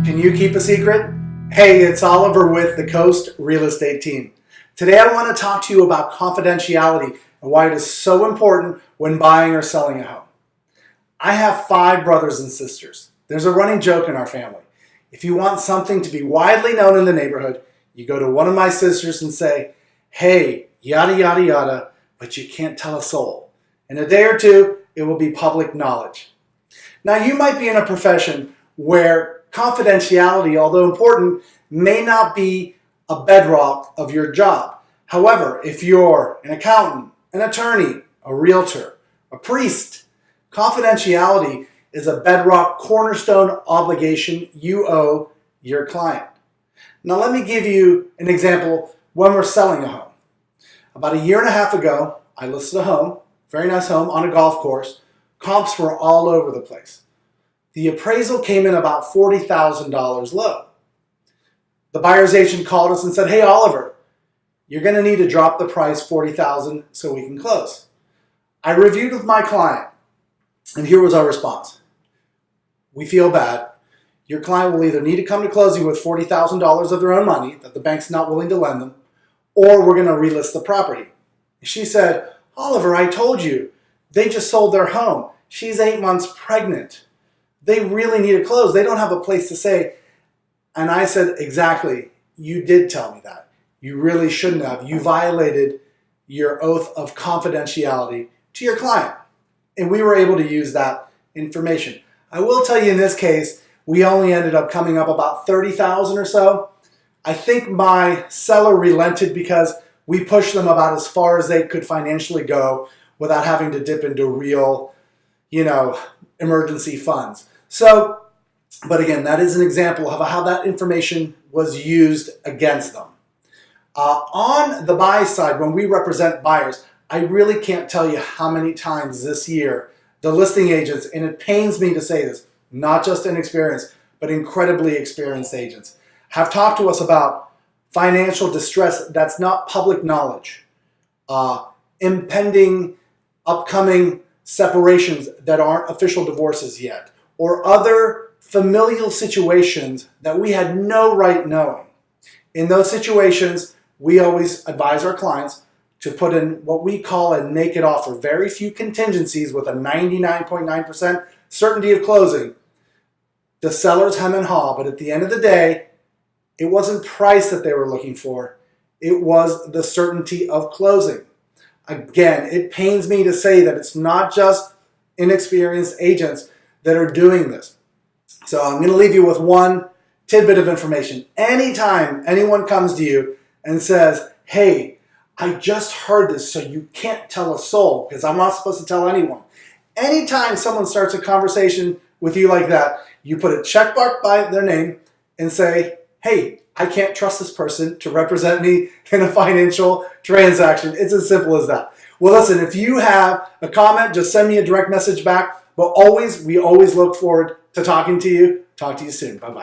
Can you keep a secret? Hey, it's Oliver with the Coast Real Estate Team. Today I want to talk to you about confidentiality and why it is so important when buying or selling a home. I have 5 brothers and sisters. There's a running joke in our family. If you want something to be widely known in the neighborhood, you go to one of my sisters and say, hey, yada yada yada, but you can't tell a soul. In a day or two, it will be public knowledge. Now you might be in a profession where confidentiality, although important, may not be a bedrock of your job. However, if you're an accountant, an attorney, a realtor, a priest, confidentiality is a bedrock cornerstone obligation you owe your client. Now let me give you an example when we're selling a home. About a year and a half ago, I listed a home, very nice home on a golf course. Comps were all over the place. The appraisal came in about $40,000 low. The buyer's agent called us and said, hey Oliver, you're going to need to drop the price $40,000 so we can close. I reviewed with my client and here was our response. We feel bad. Your client will either need to come to closing with $40,000 of their own money that the bank's not willing to lend them, or we're going to relist the property. She said, Oliver, I told you, they just sold their home. She's 8 months pregnant. They really need to close. They don't have a place to stay. And I said, exactly, you did tell me that. You really shouldn't have. You violated your oath of confidentiality to your client. And we were able to use that information. I will tell you in this case, we only ended up coming up about $30,000 or so. I think my seller relented because we pushed them about as far as they could financially go without having to dip into real, emergency funds. So, but again, that is an example of how that information was used against them. On the buy side, when we represent buyers, I really can't tell you how many times this year the listing agents, and it pains me to say this, not just inexperienced, but incredibly experienced agents, have talked to us about financial distress that's not public knowledge, impending, upcoming separations that aren't official divorces yet, or other familial situations that we had no right knowing. In those situations, we always advise our clients to put in what we call a naked offer, very few contingencies with a 99.9% certainty of closing. The sellers hem and haw, but at the end of the day, it wasn't price that they were looking for. It was the certainty of closing. Again, it pains me to say that it's not just inexperienced agents that are doing this. So I'm going to leave you with one tidbit of information. Anytime anyone comes to you and says, hey, I just heard this, so you can't tell a soul, because I'm not supposed to tell anyone. Anytime someone starts a conversation with you like that, you put a check mark by their name and say, hey, I can't trust this person to represent me in a financial transaction. It's as simple as that. Well, listen, if you have a comment, just send me a direct message back. But we always look forward to talking to you. Talk to you soon. Bye-bye.